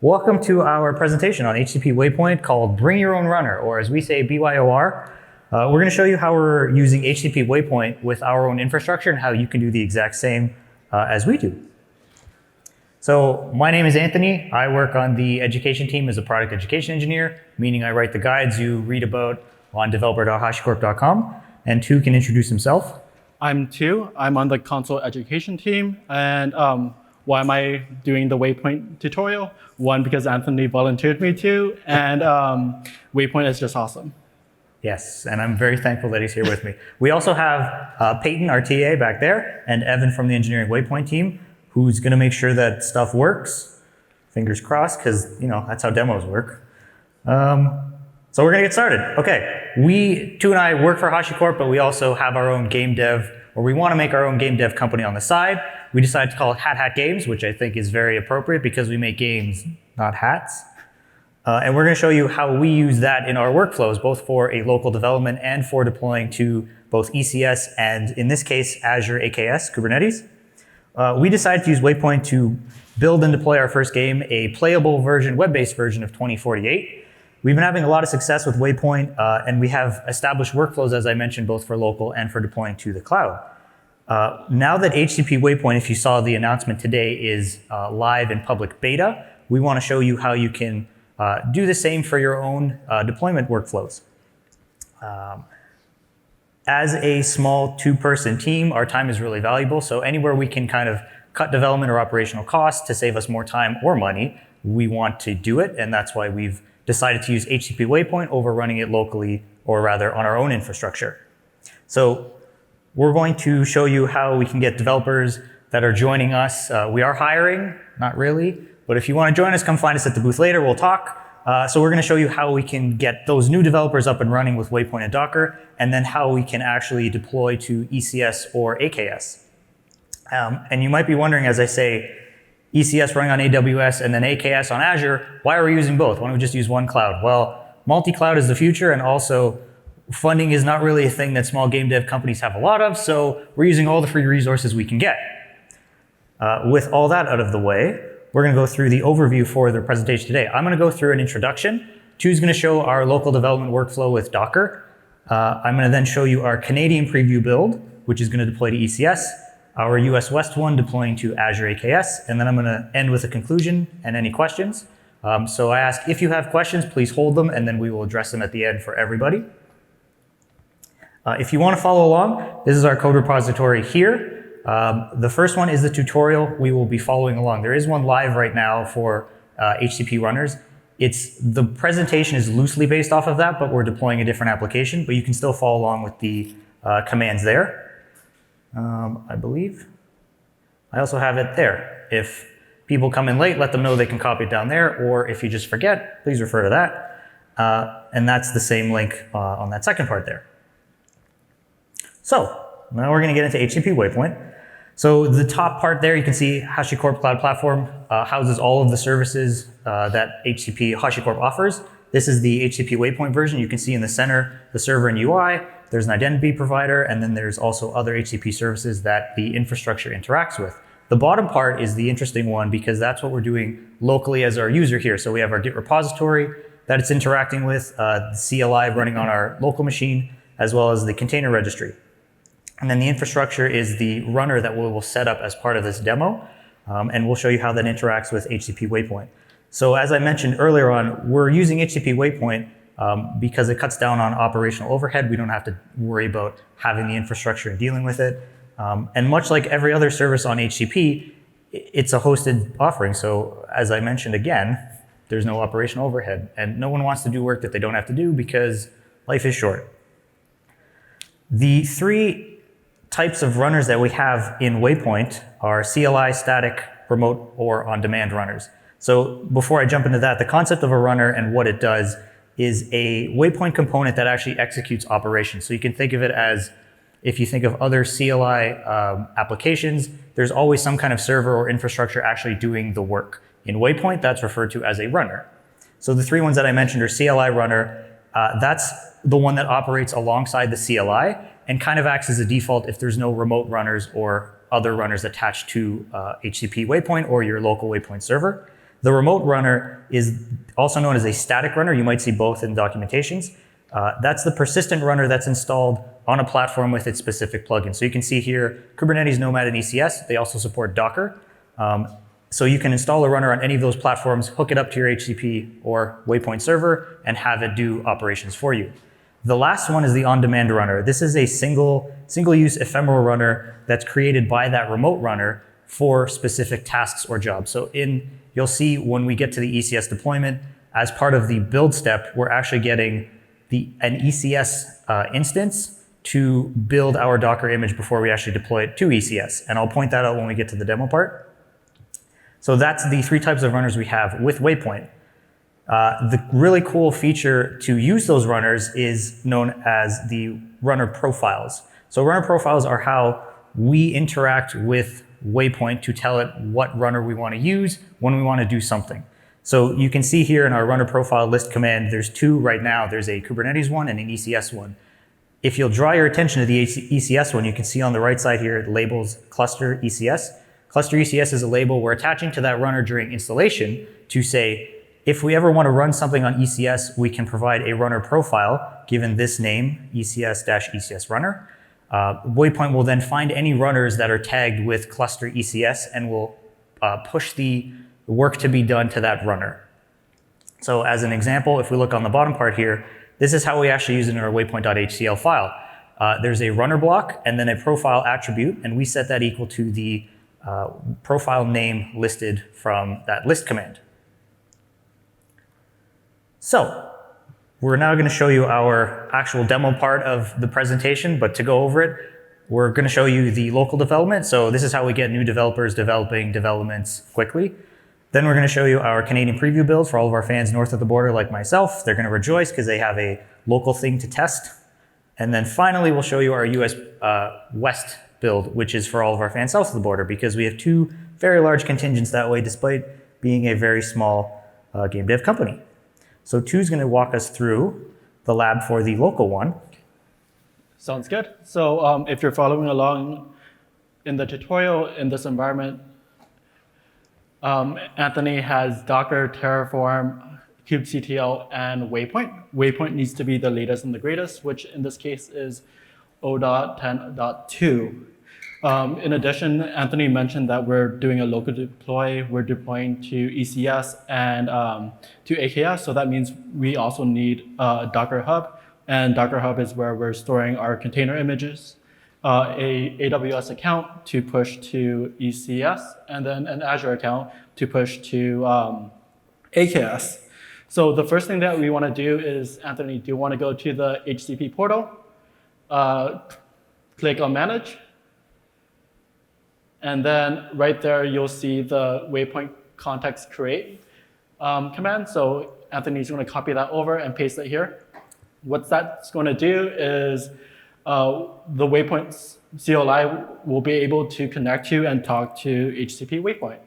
Welcome to our presentation on HCP Waypoint called Bring Your Own Runner, or as we say, BYOR. We're going to show you how we're using HCP Waypoint with our own infrastructure and how you can do the exact same as we do. So my name is Anthony. I work on the education team as a product education engineer, meaning I write the guides you read about on developer.hashicorp.com, and Tu can introduce himself. I'm Tu. I'm on the Consul education team, and why am I doing the Waypoint tutorial? One, because Anthony volunteered me to, and Waypoint is just awesome. Yes, and I'm very thankful that he's here with me. We also have Peyton, our TA, back there, and Evan from the engineering Waypoint team, who's going to make sure that stuff works. Fingers crossed, because that's how demos work. So we're going to get started. Okay, Tu and I work for HashiCorp, but we also have our own game dev, or we want to make our own game dev company on the side. We decided to call it Hat Games, which I think is very appropriate because we make games, not hats. And we're going to show you how we use that in our workflows, both for a local development and for deploying to both ECS and, in this case, Azure AKS, Kubernetes. We decided to use Waypoint to build and deploy our first game, a playable version, web-based version of 2048. We've been having a lot of success with Waypoint, and we have established workflows, as I mentioned, both for local and for deploying to the cloud. Now that HCP Waypoint, if you saw the announcement today, is live in public beta, we want to show you how you can do the same for your own deployment workflows. As a small two-person team, our time is really valuable, so anywhere we can kind of cut development or operational costs to save us more time or money, we want to do it, and that's why we've decided to use HCP Waypoint over running it locally, or rather on our own infrastructure. So we're going to show you how we can get developers that are joining us. We are hiring, not really, but if you want to join us, come find us at the booth later, we'll talk. So we're going to show you how we can get those new developers up and running with Waypoint and Docker, and then how we can actually deploy to ECS or AKS. And you might be wondering, as I say, ECS running on AWS and then AKS on Azure, why are we using both? Why don't we just use one cloud? Well, multi-cloud is the future, and also funding is not really a thing that small game dev companies have a lot of, so we're using all the free resources we can get. With all that out of the way, we're going to go through the overview for the presentation today. I'm going to go through an introduction. Tu's going to show our local development workflow with Docker. I'm going to then show you our Canadian preview build, which is going to deploy to ECS, our US West one deploying to Azure AKS, and then I'm going to end with a conclusion and any questions. So I ask, if you have questions, please hold them, and then we will address them at the end for everybody. If you want to follow along, this is our code repository here. The first one is the tutorial we will be following along. There is one live right now for HCP runners. The presentation is loosely based off of that, but we're deploying a different application, but you can still follow along with the commands there. I believe. I also have it there. If people come in late, let them know they can copy it down there, or if you just forget, please refer to that. And that's the same link on that second part there. So now we're going to get into HCP Waypoint. So the top part there, you can see HashiCorp Cloud Platform houses all of the services that HashiCorp offers. This is the HCP Waypoint version. You can see in the center the server and UI. There's an identity provider, and then there's also other HCP services that the infrastructure interacts with. The bottom part is the interesting one because that's what we're doing locally as our user here. So we have our Git repository that it's interacting with, the CLI running on our local machine, as well as the container registry. And then the infrastructure is the runner that we will set up as part of this demo, and we'll show you how that interacts with HCP Waypoint. So as I mentioned earlier on, we're using HCP Waypoint because it cuts down on operational overhead. We don't have to worry about having the infrastructure and dealing with it. And much like every other service on HCP, it's a hosted offering. So as I mentioned again, there's no operational overhead, and no one wants to do work that they don't have to do because life is short. The three types of runners that we have in Waypoint are CLI, static, remote, or on-demand runners. So before I jump into that, the concept of a runner and what it does is a Waypoint component that actually executes operations. So you can think of it as, if you think of other CLI applications, there's always some kind of server or infrastructure actually doing the work. In Waypoint, that's referred to as a runner. So the three ones that I mentioned are CLI runner. That's the one that operates alongside the CLI and kind of acts as a default if there's no remote runners or other runners attached to HCP Waypoint or your local Waypoint server. The remote runner is also known as a static runner. You might see both in documentations. That's the persistent runner that's installed on a platform with its specific plugin. So you can see here, Kubernetes, Nomad, and ECS. They also support Docker. So you can install a runner on any of those platforms, hook it up to your HCP or Waypoint server, and have it do operations for you. The last one is the on-demand runner. This is a single-use ephemeral runner that's created by that remote runner for specific tasks or jobs. So you'll see when we get to the ECS deployment, as part of the build step, we're actually getting an ECS instance to build our Docker image before we actually deploy it to ECS. And I'll point that out when we get to the demo part. So that's the 3 types of runners we have with Waypoint. The really cool feature to use those runners is known as the runner profiles. So runner profiles are how we interact with Waypoint to tell it what runner we want to use when we want to do something. So you can see here in our runner profile list command, there's 2 right now. There's a Kubernetes one and an ECS one. If you'll draw your attention to the ECS one, you can see on the right side here, it labels cluster ECS. Cluster ECS is a label we're attaching to that runner during installation to say, if we ever want to run something on ECS, we can provide a runner profile given this name, ECS-ECS runner. Waypoint will then find any runners that are tagged with cluster ECS and will push the work to be done to that runner. So as an example, if we look on the bottom part here, this is how we actually use it in our waypoint.htcl file. There's a runner block and then a profile attribute, and we set that equal to the profile name listed from that list command. So we're now going to show you our actual demo part of the presentation, but to go over it, we're going to show you the local development. So this is how we get new developers developing developments quickly. Then we're going to show you our Canadian preview build for all of our fans north of the border like myself. They're going to rejoice because they have a local thing to test. And then finally, we'll show you our US West build, which is for all of our fans south of the border, because we have 2 very large contingents that way, despite being a very small game dev company. So 2 is going to walk us through the lab for the local one. Sounds good. So if you're following along in the tutorial in this environment, Antony has Docker, Terraform, kubectl, and Waypoint. Waypoint needs to be the latest and the greatest, which in this case is 0.10.2. In addition, Antony mentioned that we're doing a local deploy. We're deploying to ECS and to AKS. So that means we also need a Docker Hub. And Docker Hub is where we're storing our container images, a AWS account to push to ECS, and then an Azure account to push to AKS. So the first thing that we want to do is, Antony, do you want to go to the HCP portal? Click on Manage. And then right there, you'll see the Waypoint context create command. So Antony's going to copy that over and paste it here. What that's going to do is the Waypoint CLI will be able to connect to and talk to HCP Waypoint.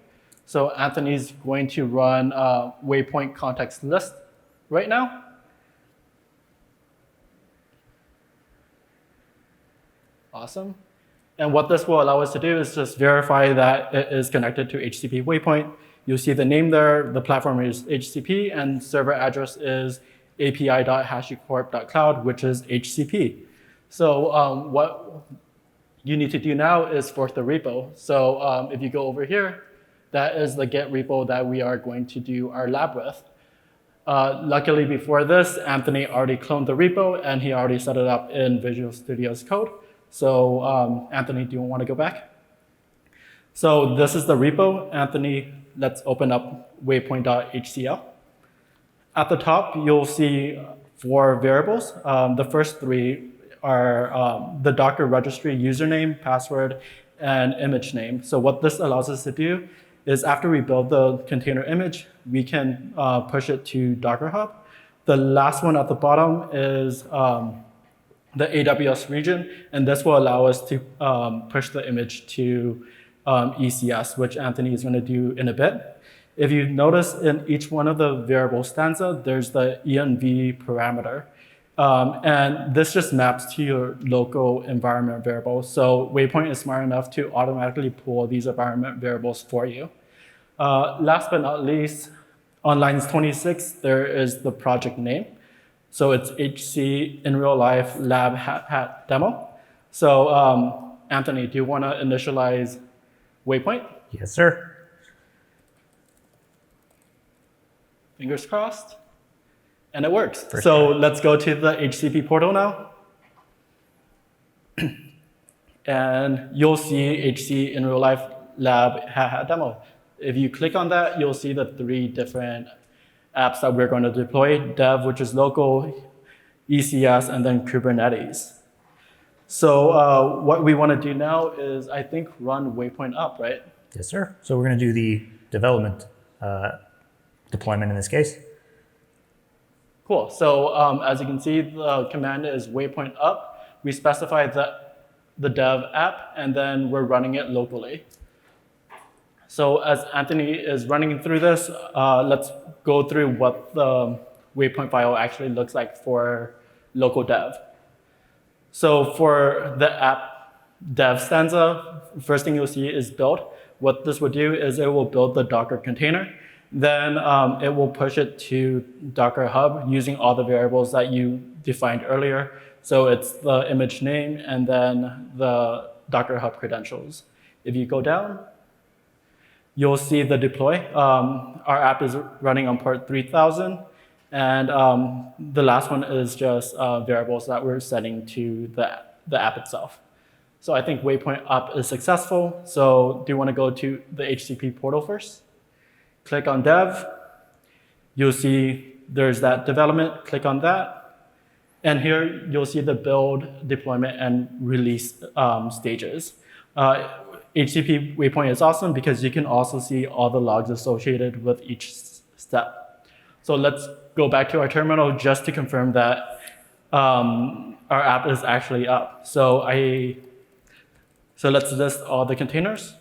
So Antony's going to run Waypoint context list right now. Awesome. And what this will allow us to do is just verify that it is connected to HCP Waypoint. You'll see the name there, the platform is HCP, and server address is api.hashicorp.cloud, which is HCP. So what you need to do now is fork the repo. So if you go over here, that is the Git repo that we are going to do our lab with. Luckily, before this, Antony already cloned the repo, and he already set it up in Visual Studio's code. So Antony, do you want to go back? So this is the repo. Antony, let's open up waypoint.htcl. At the top, you'll see 4 variables. The first 3 are the Docker registry username, password, and image name. So what this allows us to do is after we build the container image, we can push it to Docker Hub. The last one at the bottom is the AWS region, and this will allow us to push the image to ECS, which Antony is going to do in a bit. If you notice in each one of the variable stanza, there's the env parameter. And this just maps to your local environment variable. So Waypoint is smart enough to automatically pull these environment variables for you. Last but not least, on lines 26, there is the project name. So it's HC in real life lab hat demo. So Anthony, do you want to initialize Waypoint? Yes, sir. Fingers crossed. And it works. So let's go to the HCP portal now. And you'll see HC in real life lab hat demo. If you click on that, you'll see the 3 different apps that we're going to deploy: Dev, which is local, ECS, and then Kubernetes. So what we want to do now is, I think, run Waypoint up, right? Yes, sir. So we're going to do the development deployment in this case. Cool. So as you can see, the command is Waypoint up. We specify the dev app, and then we're running it locally. So as Anthony is running through this, let's go through what the Waypoint file actually looks like for local dev. So for the app dev stanza, first thing you'll see is build. What this will do is it will build the Docker container. Then it will push it to Docker Hub using all the variables that you defined earlier. So it's the image name and then the Docker Hub credentials. If you go down, you'll see the deploy. Our app is running on port 3000. And the last one is just variables that we're setting to the app itself. So I think Waypoint up is successful. So do you want to go to the HCP portal first? Click on dev. You'll see there's that development. Click on that. And here you'll see the build, deployment, and release stages. HCP Waypoint is awesome because you can also see all the logs associated with each step. So let's go back to our terminal just to confirm that our app is actually up. So let's list all the containers.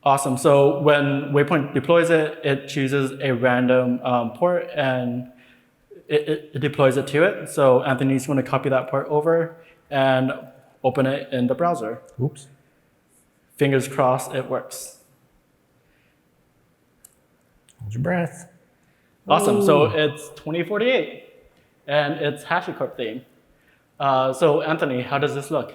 Awesome. So when Waypoint deploys it, it chooses a random port and it deploys it to it. So Anthony's going to copy that port over and open it in the browser. Oops. Fingers crossed it works. Hold your breath. Awesome. Ooh. So it's 2048 and it's HashiCorp theme. So Anthony, how does this look?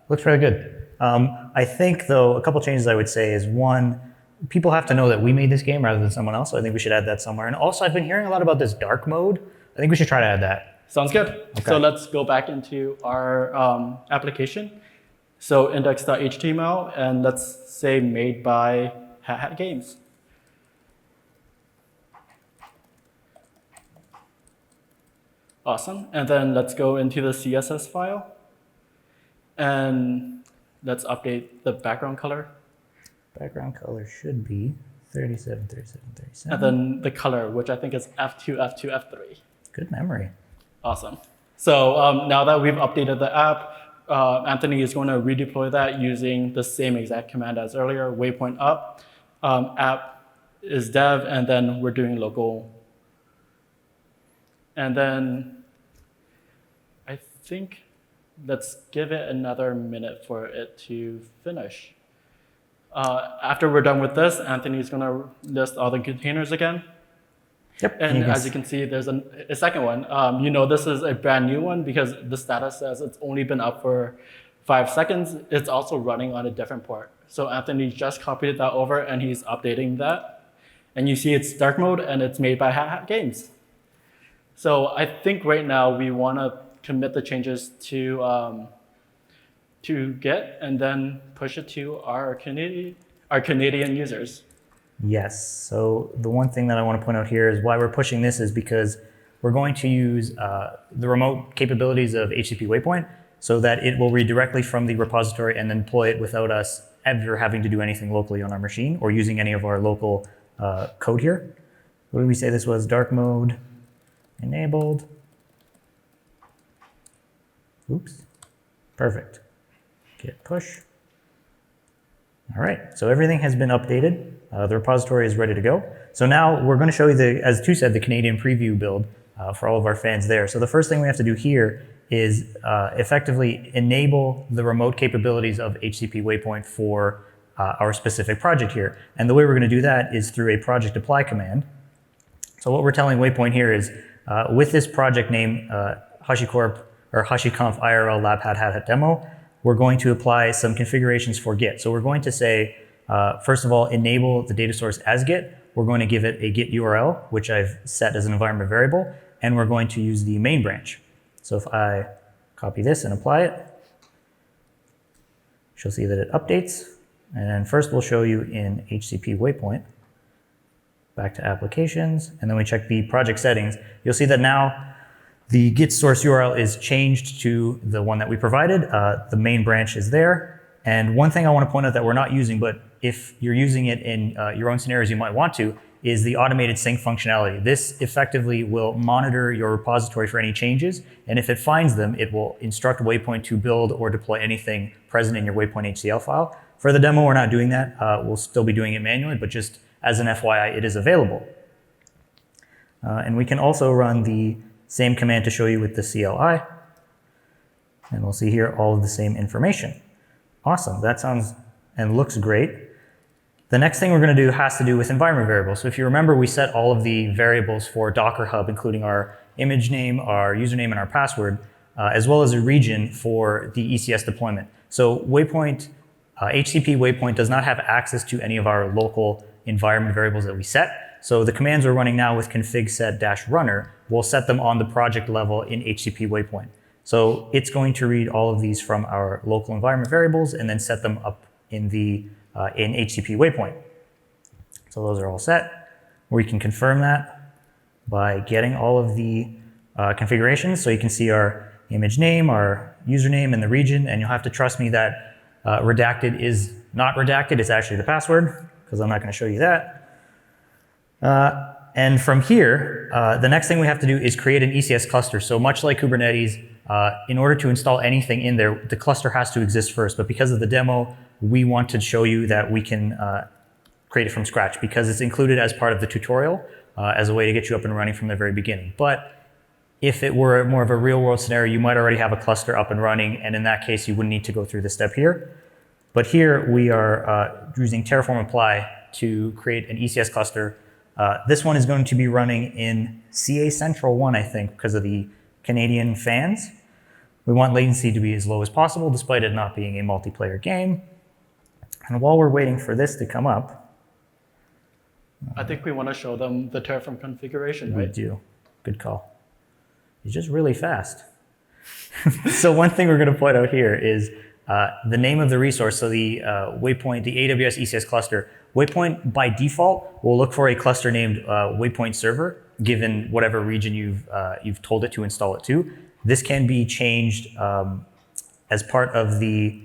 Looks really good. I think, though, a couple changes I would say is, one, people have to know that we made this game rather than someone else, so I think we should add that somewhere. And also, I've been hearing a lot about this dark mode. I think we should try to add that. Sounds good. Okay. So let's go back into our application. So index.html, and let's say made by Games. Awesome. And then let's go into the CSS file. And let's update the background color. Background color should be 37, 37, 37. And then the color, which I think is F2, F2, F3. Good memory. Awesome. So now that we've updated the app, Anthony is going to redeploy that using the same exact command as earlier, Waypoint up. App is dev, and then we're doing local. And then I think let's give it another minute for it to finish. After we're done with this, Anthony's going to list all the containers again. Yep. And as you can see, there's a second one. You know this is a brand new one because the status says it's only been up for 5 seconds. It's also running on a different port. So Anthony just copied that over and he's updating that. And you see it's dark mode and it's made by Games. So I think right now we want to commit the changes to Git and then push it to our Canadian users. Yes. So the one thing that I want to point out here is why we're pushing this is because we're going to use the remote capabilities of HCP Waypoint so that it will read directly from the repository and then deploy it without us ever having to do anything locally on our machine or using any of our local code here. What did we say this was? Dark mode enabled. Oops. Perfect. Git push. All right, so everything has been updated. The repository is ready to go. So now we're going to show you, as Tu said, the Canadian preview build for all of our fans there. So the first thing we have to do here is effectively enable the remote capabilities of HCP Waypoint for our specific project here. And the way we're going to do that is through a project apply command. So what we're telling Waypoint here is with this project name, HashiCorp or HashiConf IRL lab hat demo, we're going to apply some configurations for Git. So we're going to say, first of all, enable the data source as Git. We're going to give it a Git URL, which I've set as an environment variable, and we're going to use the main branch. So if I copy this and apply it, you'll see that it updates. And first we'll show you in HCP Waypoint, back to applications, and then we check the project settings. You'll see that now the Git source URL is changed to the one that we provided. The main branch is there. And one thing I want to point out that we're not using, but if you're using it in your own scenarios, you might want to, is the automated sync functionality. This effectively will monitor your repository for any changes, and if it finds them, it will instruct Waypoint to build or deploy anything present in your Waypoint HCL file. For the demo, we're not doing that. We'll still be doing it manually, but just as an FYI, it is available. And we can also run the same command to show you with the CLI, and we'll see here all of the same information. Awesome, that sounds and looks great. The next thing we're going to do has to do with environment variables. So if you remember, we set all of the variables for Docker Hub, including our image name, our username, and our password, as well as a region for the ECS deployment. So Waypoint, HCP Waypoint does not have access to any of our local environment variables that we set. So the commands we're running now with config set-runner will set them on the project level in HCP Waypoint. So it's going to read all of these from our local environment variables and then set them up in the in HCP Waypoint. So those are all set. We can confirm that by getting all of the configurations. So you can see our image name, our username, and the region. And you'll have to trust me that redacted is not redacted. It's actually the password, because I'm not going to show you that. And from here, the next thing we have to do is create an ECS cluster. So much like Kubernetes, in order to install anything in there, the cluster has to exist first. But because of the demo, we want to show you that we can create it from scratch because it's included as part of the tutorial as a way to get you up and running from the very beginning. But if it were more of a real world scenario, you might already have a cluster up and running. And in that case, you wouldn't need to go through this step here. But here we are using Terraform apply to create an ECS cluster. This one is going to be running in CA Central 1, I think, because of the Canadian fans. We want latency to be as low as possible, despite it not being a multiplayer game. And while we're waiting for this to come up, I think we want to show them the Terraform configuration, right? We do. Good call. It's just really fast. So one thing we're going to point out here is the name of the resource. So the Waypoint, the AWS ECS cluster. Waypoint by default will look for a cluster named Waypoint server, given whatever region you've told it to install it to. This can be changed as part of the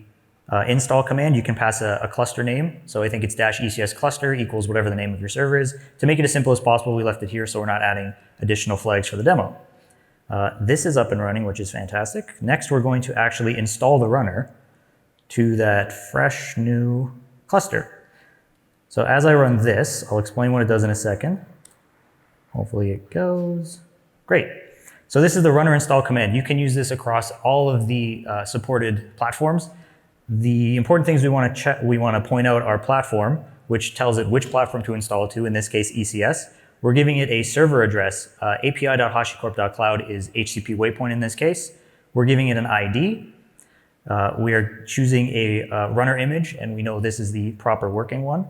install command. You can pass a cluster name. So I think it's -ECS cluster equals whatever the name of your server is. To make it as simple as possible, we left it here so we're not adding additional flags for the demo. This is up and running, which is fantastic. Next, we're going to actually install the runner to that fresh new cluster. So as I run this, I'll explain what it does in a second. Hopefully it goes. Great. So this is the runner install command. You can use this across all of the supported platforms. The important things we want to point out are platform, which tells it which platform to install it to, in this case ECS. We're giving it a server address. api.hashicorp.cloud is HCP Waypoint in this case. We're giving it an ID. We are choosing a runner image, and we know this is the proper working one.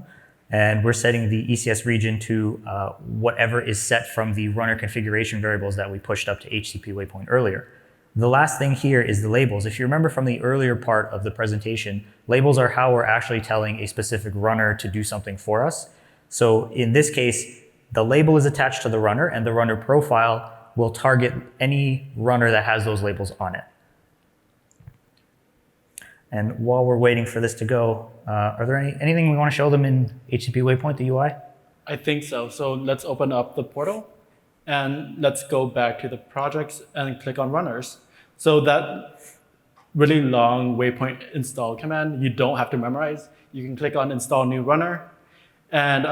And we're setting the ECS region to whatever is set from the runner configuration variables that we pushed up to HCP Waypoint earlier. The last thing here is the labels. If you remember from the earlier part of the presentation, labels are how we're actually telling a specific runner to do something for us. So in this case, the label is attached to the runner, and the runner profile will target any runner that has those labels on it. And while we're waiting for this to go, are there anything we want to show them in HCP Waypoint, the UI? I think so. So let's open up the portal and let's go back to the projects and click on runners. So that really long Waypoint install command, you don't have to memorize. You can click on install new runner. And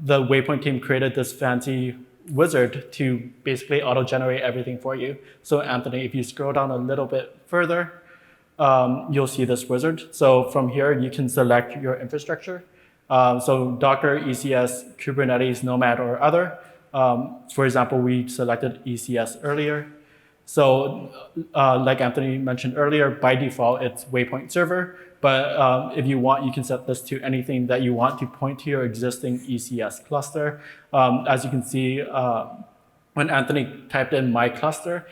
the Waypoint team created this fancy wizard to basically auto-generate everything for you. So Anthony, if you scroll down a little bit further, you'll see this wizard. So from here, you can select your infrastructure. So Docker, ECS, Kubernetes, Nomad, or other. For example, we selected ECS earlier. So like Anthony mentioned earlier, by default, it's Waypoint server. But if you want, you can set this to anything that you want to point to your existing ECS cluster. As you can see, when Anthony typed in my cluster,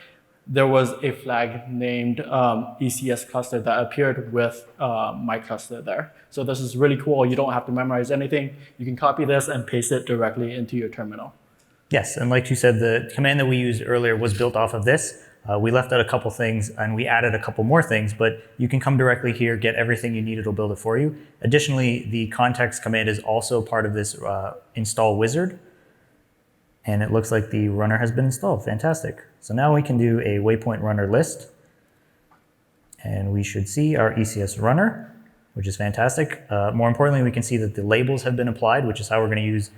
there was a flag named ECS cluster that appeared with my cluster there. So this is really cool. You don't have to memorize anything. You can copy this and paste it directly into your terminal. Yes, and like you said, the command that we used earlier was built off of this. We left out a couple things and we added a couple more things, but you can come directly here, get everything you need, it'll build it for you. Additionally, the context command is also part of this install wizard. And it looks like the runner has been installed. Fantastic. So now we can do a waypoint runner list. And we should see our ECS runner, which is fantastic. More importantly, we can see that the labels have been applied, which is how we're going to use,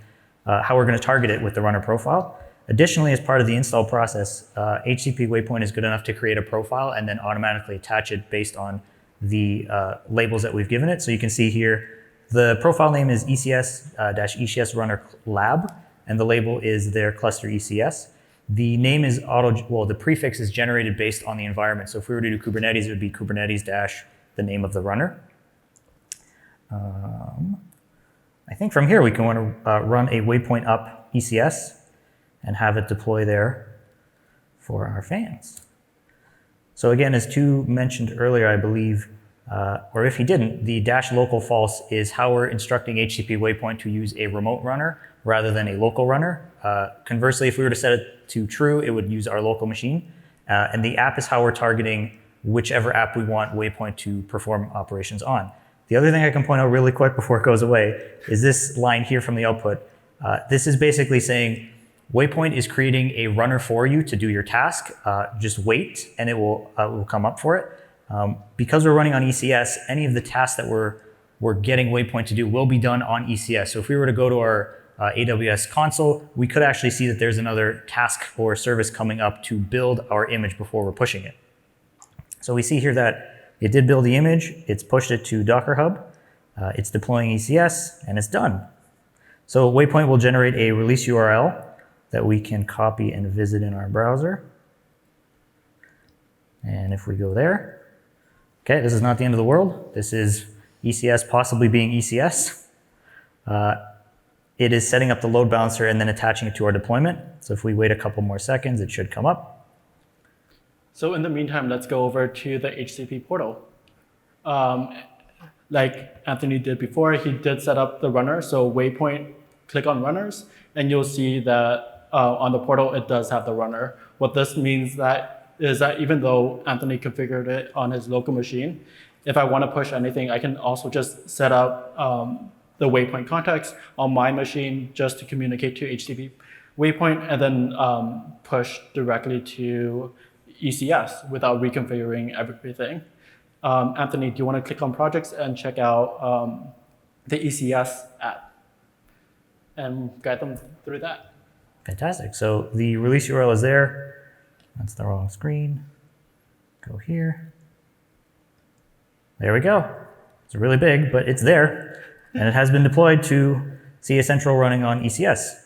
how we're going to target it with the runner profile. Additionally, as part of the install process, HCP Waypoint is good enough to create a profile and then automatically attach it based on the labels that we've given it. So you can see here, the profile name is ECS-ECS runner lab, and the label is their cluster ECS. The name is the prefix is generated based on the environment. So if we were to do Kubernetes, it would be Kubernetes dash the name of the runner. I think from here we can want to run a waypoint up ECS and have it deploy there for our fans. So again, as Tu mentioned earlier, I believe, or if he didn't, the dash local false is how we're instructing HCP Waypoint to use a remote runner rather than a local runner. Conversely, if we were to set it to true, it would use our local machine. And the app is how we're targeting whichever app we want Waypoint to perform operations on. The other thing I can point out really quick before it goes away is this line here from the output. This is basically saying, Waypoint is creating a runner for you to do your task. Just wait, and it will come up for it. Because we're running on ECS, any of the tasks that we're getting Waypoint to do will be done on ECS. So if we were to go to our AWS console, we could actually see that there's another task or service coming up to build our image before we're pushing it. So we see here that it did build the image, it's pushed it to Docker Hub, it's deploying ECS, and it's done. So Waypoint will generate a release URL that we can copy and visit in our browser. And if we go there, okay, this is not the end of the world. This is ECS possibly being ECS. It is setting up the load balancer and then attaching it to our deployment. So if we wait a couple more seconds, it should come up. So in the meantime, let's go over to the HCP portal. Like Anthony did before, he did set up the runner. So Waypoint, click on runners, and you'll see that on the portal, it does have the runner. What this means is that even though Anthony configured it on his local machine, if I want to push anything, I can also just set up the Waypoint context on my machine just to communicate to HCP Waypoint and then push directly to ECS without reconfiguring everything. Anthony, do you want to click on projects and check out the ECS app and guide them through that? Fantastic. So the release URL is there. That's the wrong screen. Go here. There we go. It's really big, but it's there. And it has been deployed to CA Central running on ECS.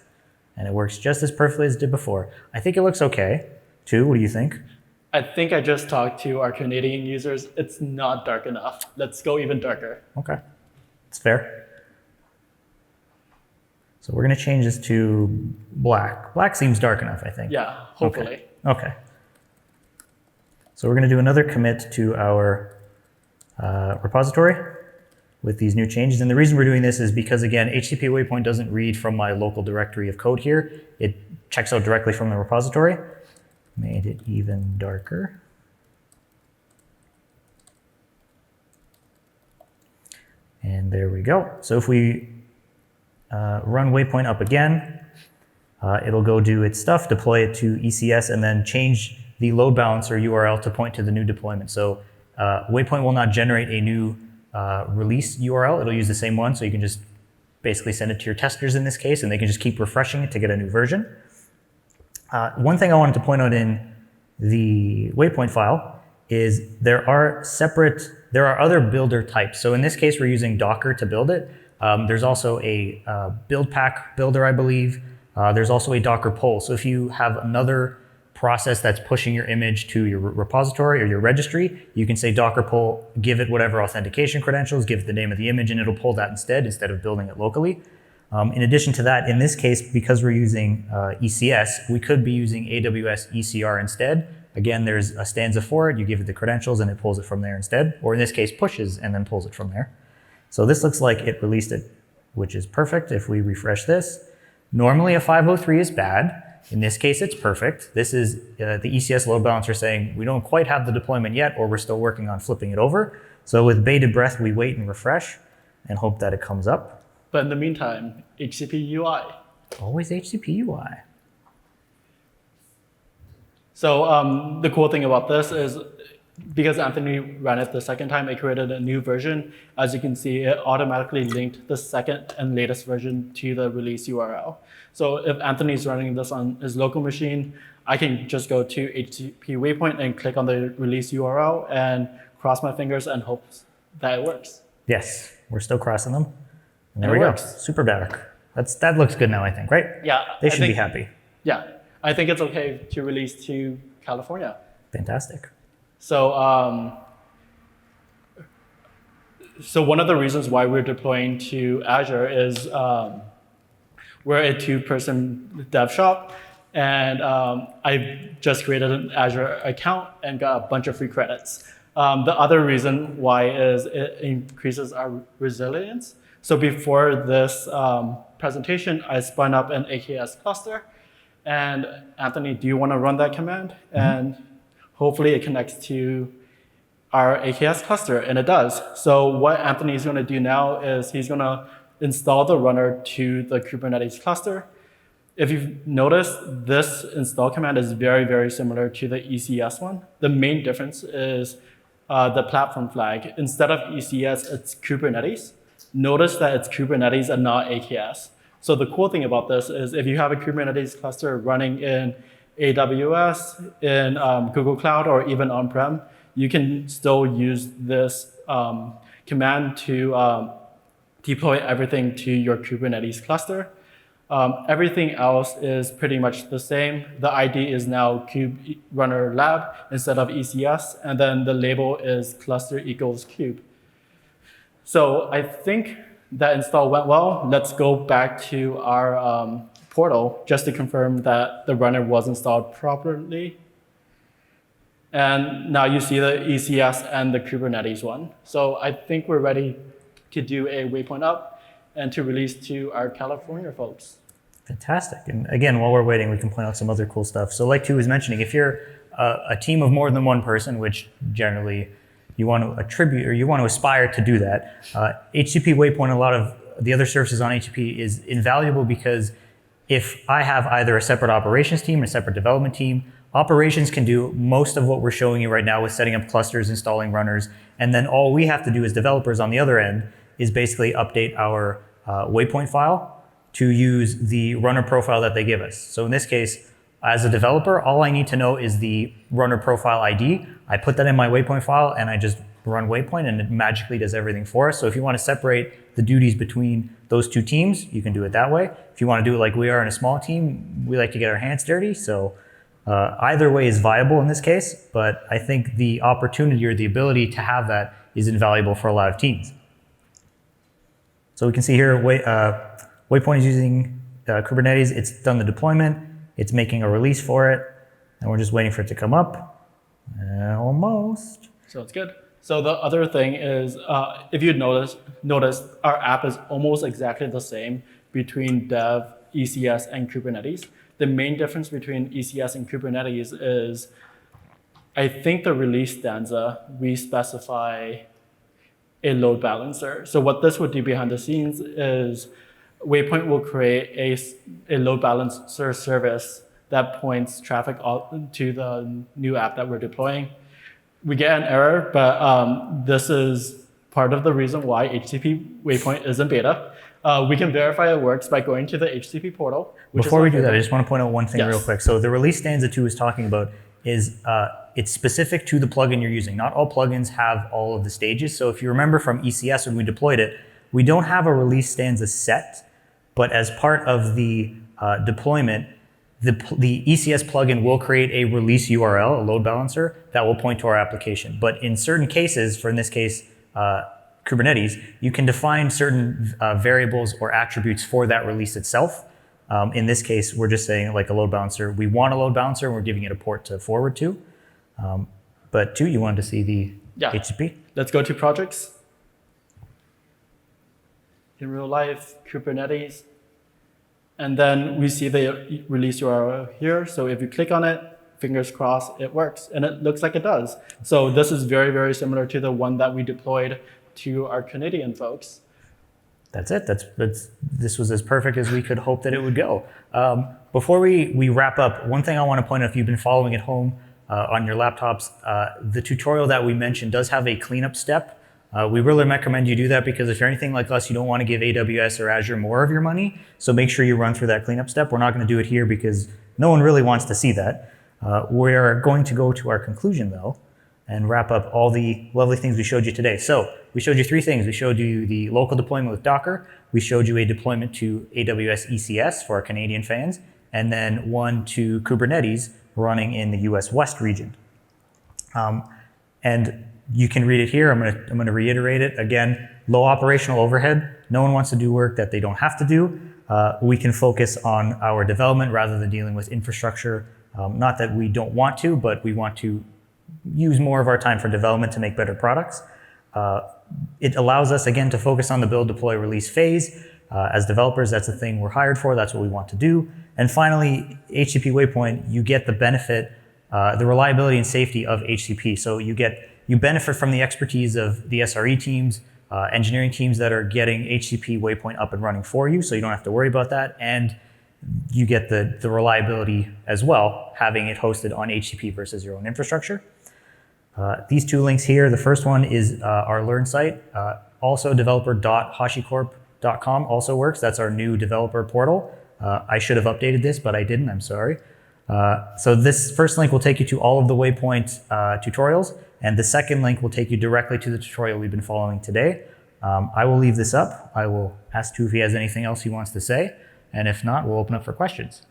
And it works just as perfectly as it did before. I think it looks okay. Tu, what do you think? I think I just talked to our Canadian users. It's not dark enough. Let's go even darker. Okay. It's fair. So we're going to change this to black. Black seems dark enough, I think. Yeah, hopefully. Okay. So we're going to do another commit to our repository with these new changes. And the reason we're doing this is because, again, HCP Waypoint doesn't read from my local directory of code here. It checks out directly from the repository. Made it even darker. And there we go. So if we run Waypoint up again, it'll go do its stuff, deploy it to ECS, and then change the load balancer URL to point to the new deployment. So Waypoint will not generate a new release URL. It'll use the same one, so you can just basically send it to your testers in this case, and they can just keep refreshing it to get a new version. One thing I wanted to point out in the Waypoint file is there are other builder types. So in this case, we're using Docker to build it. There's also a build pack builder, I believe. There's also a Docker pull. So if you have another process that's pushing your image to your repository or your registry, you can say Docker pull, give it whatever authentication credentials, give it the name of the image, and it'll pull that instead of building it locally. In addition to that, in this case, because we're using ECS, we could be using AWS ECR instead. Again, there's a stanza for it. You give it the credentials and it pulls it from there instead. Or in this case, pushes and then pulls it from there. So this looks like it released it, which is perfect. If we refresh this, normally a 503 is bad. In this case, it's perfect. This is the ECS load balancer saying we don't quite have the deployment yet, or we're still working on flipping it over. So with bated breath, we wait and refresh and hope that it comes up. But in the meantime, HCP UI. Always HCP UI. So the cool thing about this is because Antony ran it the second time, it created a new version. As you can see, it automatically linked the second and latest version to the release URL. So if Antony is running this on his local machine, I can just go to HCP Waypoint and click on the release URL and cross my fingers and hope that it works. Yes, we're still crossing them. And there And we it go. works. Super dark. That looks good now, I think, right? Yeah. They should be happy. Yeah. I think it's okay to release to California. Fantastic. So, so one of the reasons why we're deploying to Azure is we're a two-person dev shop, and I just created an Azure account and got a bunch of free credits. The other reason why is it increases our resilience. So before this presentation, I spun up an Ecs Cluster, and Antony, do you want to run that command? Mm-hmm. And hopefully it connects to our Ecs Cluster, and it does. So what Antony is going to do now is he's going to install the runner to the Kubernetes cluster. If you've noticed, this install command is very, very similar to the ECS one. The main difference is the platform flag. Instead of ECS, it's Kubernetes. Notice that it's Kubernetes and not AKS. So the cool thing about this is if you have a Kubernetes cluster running in AWS, in Google Cloud, or even on-prem, you can still use this command to deploy everything to your Kubernetes cluster. Everything else is pretty much the same. The ID is now kube runner lab instead of ECS, and then the label is cluster equals kube. So I think that install went well. Let's go back to our portal just to confirm that the runner was installed properly. And now you see the ECS and the Kubernetes one. So I think we're ready to do a waypoint up and to release to our California folks. Fantastic. And again, while we're waiting, we can point out some other cool stuff. So like Tu was mentioning, if you're a team of more than one person, which generally you want to attribute or you want to aspire to do that, HCP Waypoint, a lot of the other services on HCP is invaluable because if I have either a separate operations team or a separate development team, operations can do most of what we're showing you right now with setting up clusters, installing runners, and then all we have to do as developers on the other end is basically update our waypoint file to use the runner profile that they give us. So in this case, as a developer, all I need to know is the runner profile ID. I put that in my waypoint file and I just run waypoint and it magically does everything for us. So if you want to separate the duties between those two teams, you can do it that way. If you want to do it like we are in a small team, we like to get our hands dirty. So either way is viable in this case, but I think the opportunity or the ability to have that is invaluable for a lot of teams. So we can see here, Waypoint is using Kubernetes. It's done the deployment. It's making a release for it. And we're just waiting for it to come up. Almost. So it's good. So the other thing is, if you'd notice, our app is almost exactly the same between Dev, ECS, and Kubernetes. The main difference between ECS and Kubernetes is, I think the release stanza, we specify a load balancer. So what this would do behind the scenes is Waypoint will create a load balancer service that points traffic to the new app that we're deploying. We get an error, but this is part of the reason why HCP Waypoint is in beta. We can verify it works by going to the HCP portal. Before we do that, I just want to point out one thing Yes. real quick. So the release stanza 2 is talking about is it's specific to the plugin you're using. Not all plugins have all of the stages. So if you remember from ECS when we deployed it, we don't have a release stanza set, but as part of the deployment, the ECS plugin will create a release URL, a load balancer, that will point to our application. But in certain cases, for in this case, Kubernetes, you can define certain variables or attributes for that release itself. In this case, we're just saying like a load balancer. We want a load balancer, and we're giving it a port to forward to. But you wanted to see the HCP? Let's go to projects. In real life, Kubernetes. And then we see the release URL here. So if you click on it, fingers crossed, it works. And it looks like it does. So this is very, very similar to the one that we deployed to our Canadian folks. That's it. This was as perfect as we could hope that it would go. Before we wrap up, one thing I want to point out, if you've been following at home on your laptops, the tutorial that we mentioned does have a cleanup step. We really recommend you do that because if you're anything like us, you don't want to give AWS or Azure more of your money. So make sure you run through that cleanup step. We're not going to do it here because no one really wants to see that. We're going to go to our conclusion though and wrap up all the lovely things we showed you today. So we showed you 3 things. We showed you the local deployment with Docker. We showed you a deployment to AWS ECS for our Canadian fans, and then one to Kubernetes running in the US West region. And you can read it here. I'm going to reiterate it again. Low operational overhead. No one wants to do work that they don't have to do. We can focus on our development rather than dealing with infrastructure. Not that we don't want to, but we want to use more of our time for development to make better products. It allows us, again, to focus on the build, deploy, release phase. As developers, that's the thing we're hired for. That's what we want to do. And finally, HCP Waypoint, you get the benefit, the reliability and safety of HCP. So you benefit from the expertise of the SRE teams, engineering teams that are getting HCP Waypoint up and running for you, so you don't have to worry about that. And you get the reliability as well, having it hosted on HCP versus your own infrastructure. These 2 links here, the first one is our Learn site. Also developer.hashicorp.com also works. That's our new developer portal. I should have updated this, but I didn't, I'm sorry. So this first link will take you to all of the Waypoint tutorials, and the second link will take you directly to the tutorial we've been following today. I will leave this up. I will ask Tu if he has anything else he wants to say, and if not, we'll open up for questions.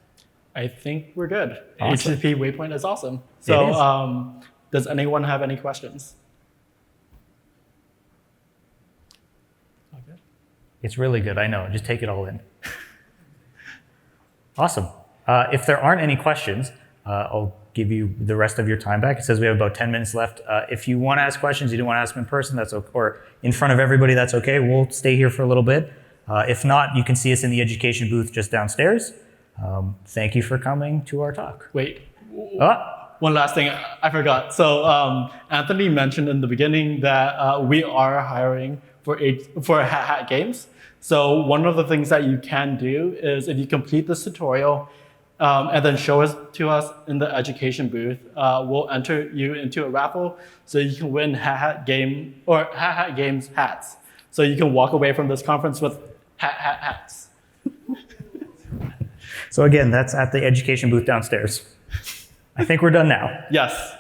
I think we're good. Awesome. HCP Waypoint is awesome. So does anyone have any questions? Okay. It's really good, I know. Just take it all in. Awesome. If there aren't any questions, I'll give you the rest of your time back. It says we have about 10 minutes left. If you want to ask questions, you don't want to ask them in person, that's okay, or in front of everybody, that's okay. We'll stay here for a little bit. If not, you can see us in the education booth just downstairs. Thank you for coming to our talk. Wait, one last thing I forgot. So Anthony mentioned in the beginning that we are hiring for Hat Games. So one of the things that you can do is if you complete this tutorial, and then show us to us in the education booth, we'll enter you into a raffle so you can win Hat Games hats. So you can walk away from this conference with hats. So again, that's at the education booth downstairs. I think we're done now. Yes.